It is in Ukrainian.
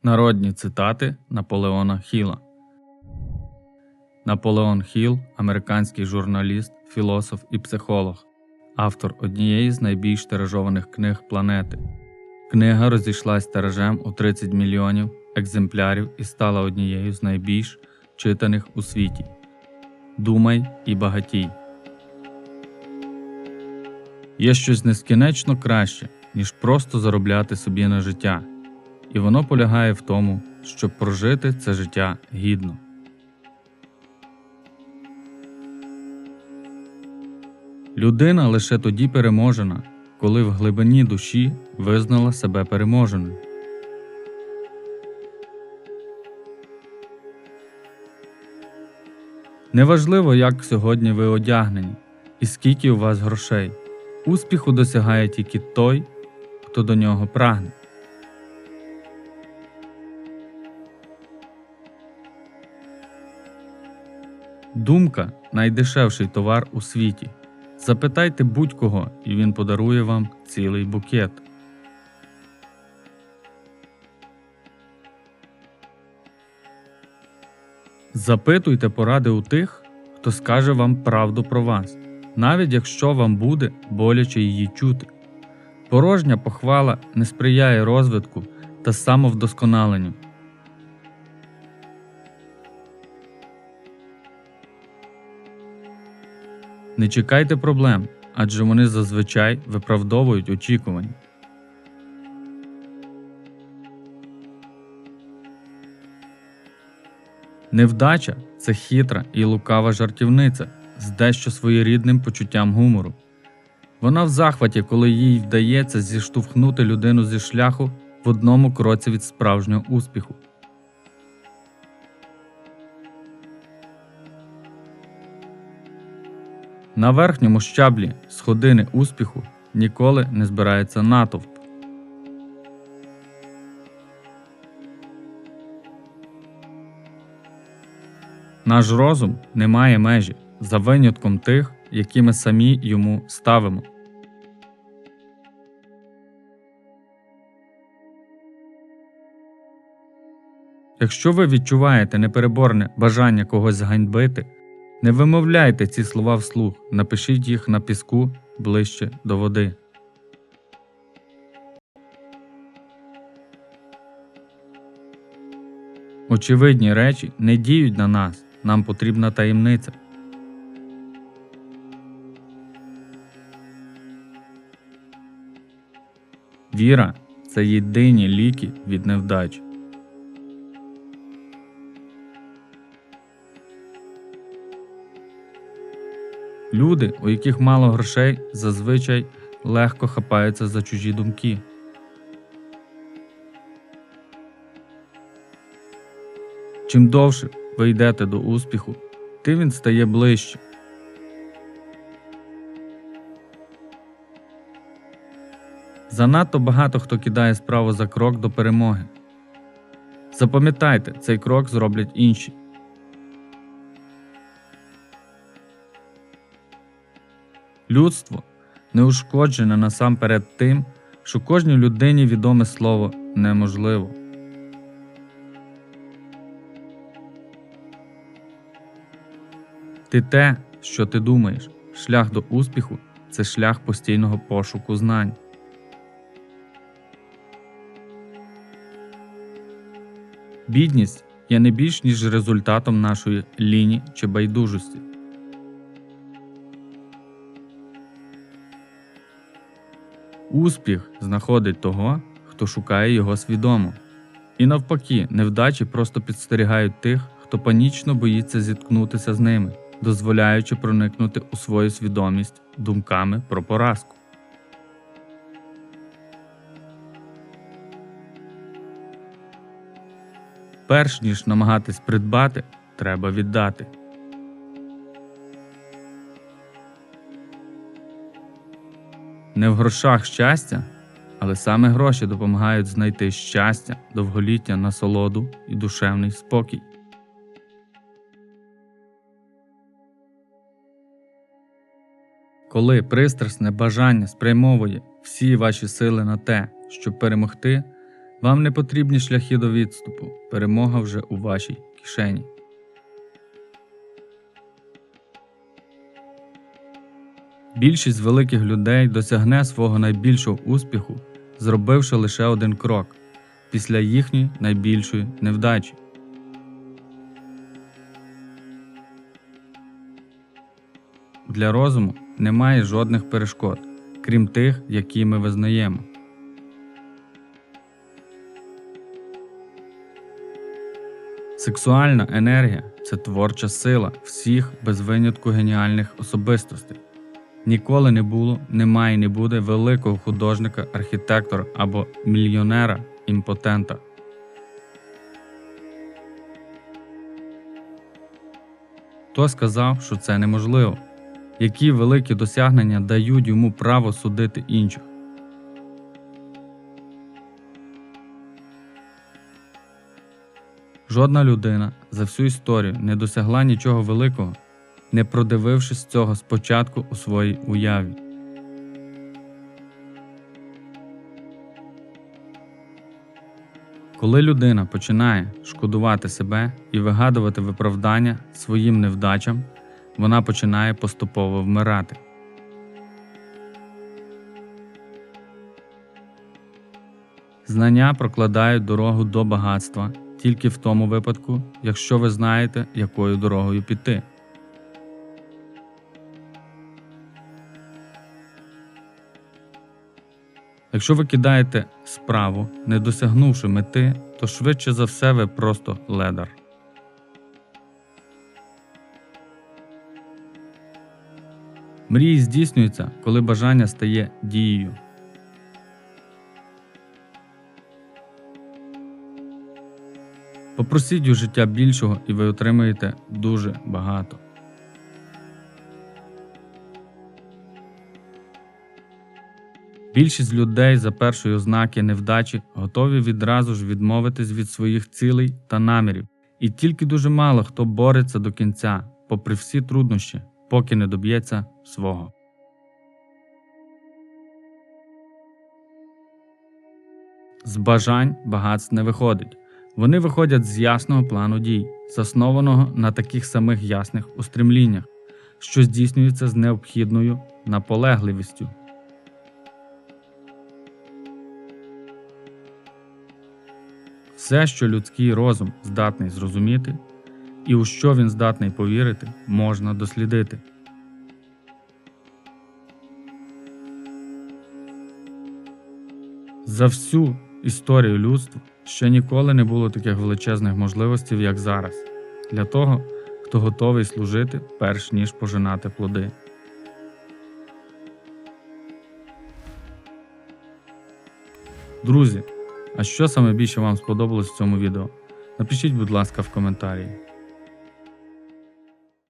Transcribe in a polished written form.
Народні цитати Наполеона Хілла. Наполеон Хілл – американський журналіст, філософ і психолог, автор однієї з найбільш тиражованих книг планети. Книга розійшлась тиражем у 30 мільйонів екземплярів і стала однією з найбільш читаних у світі. Думай і багатій. Є щось нескінченно краще, ніж просто заробляти собі на життя. І воно полягає в тому, щоб прожити це життя гідно. Людина лише тоді переможена, коли в глибині душі визнала себе переможеною. Неважливо, як сьогодні ви одягнені і скільки у вас грошей. Успіху досягає тільки той, хто до нього прагне. Думка – найдешевший товар у світі. Запитайте будь-кого, і він подарує вам цілий букет. Запитуйте поради у тих, хто скаже вам правду про вас, навіть якщо вам буде боляче її чути. Порожня похвала не сприяє розвитку та самовдосконаленню. Не чекайте проблем, адже вони зазвичай виправдовують очікування. Невдача – це хитра і лукава жартівниця з дещо своєрідним почуттям гумору. Вона в захваті, коли їй вдається зіштовхнути людину зі шляху в одному кроці від справжнього успіху. На верхньому щаблі сходини успіху ніколи не збирається натовп. Наш розум не має межі, за винятком тих, які ми самі йому ставимо. Якщо ви відчуваєте непереборне бажання когось зганьбити, не вимовляйте ці слова вслух, напишіть їх на піску ближче до води. Очевидні речі не діють на нас, нам потрібна таємниця. Віра – це єдині ліки від невдач. Люди, у яких мало грошей, зазвичай легко хапаються за чужі думки. Чим довше ви йдете до успіху, тим він стає ближче. Занадто багато хто кидає справу за крок до перемоги. Запам'ятайте, цей крок зроблять інші. Людство неушкоджене насамперед тим, що кожній людині відоме слово «неможливо». Ти те, що ти думаєш. Шлях до успіху – це шлях постійного пошуку знань. Бідність є не більш ніж результатом нашої ліні чи байдужості. Успіх знаходить того, хто шукає його свідомо. І навпаки, невдачі просто підстерігають тих, хто панічно боїться зіткнутися з ними, дозволяючи проникнути у свою свідомість думками про поразку. Перш ніж намагатись придбати, треба віддати. Не в грошах щастя, але саме гроші допомагають знайти щастя, довголіття, насолоду і душевний спокій. Коли пристрасне бажання спрямовує всі ваші сили на те, щоб перемогти, Вам не потрібні шляхи до відступу, перемога вже у вашій кишені. Більшість великих людей досягне свого найбільшого успіху, зробивши лише один крок після їхньої найбільшої невдачі. Для розуму немає жодних перешкод, крім тих, які ми визнаємо. Сексуальна енергія – це творча сила всіх без винятку геніальних особистостей. Ніколи не було, немає і не буде великого художника, архітектора або мільйонера-імпотента. Хто сказав, що це неможливо? Які великі досягнення дають йому право судити інших? Жодна людина за всю історію не досягла нічого великого, не продивившись цього спочатку у своїй уяві. Коли людина починає шкодувати себе і вигадувати виправдання своїм невдачам, вона починає поступово вмирати. Знання прокладають дорогу до багатства тільки в тому випадку, якщо ви знаєте, якою дорогою піти. Якщо ви кидаєте справу, не досягнувши мети, то швидше за все ви просто ледар. Мрії здійснюються, коли бажання стає дією. Попросіть у життя більшого, і ви отримаєте дуже багато. Більшість людей за першої ознаки невдачі готові відразу ж відмовитись від своїх цілей та намірів. І тільки дуже мало хто бореться до кінця, попри всі труднощі, поки не доб'ється свого. З бажань багатств не виходить. Вони виходять з ясного плану дій, заснованого на таких самих ясних устремліннях, що здійснюється з необхідною наполегливістю. Все, що людський розум здатний зрозуміти, і у що він здатний повірити, можна дослідити. За всю історію людства ще ніколи не було таких величезних можливостей, як зараз, для того, хто готовий служити, перш ніж пожинати плоди. Друзі, а що саме більше вам сподобалось в цьому відео? Напишіть, будь ласка, в коментарі.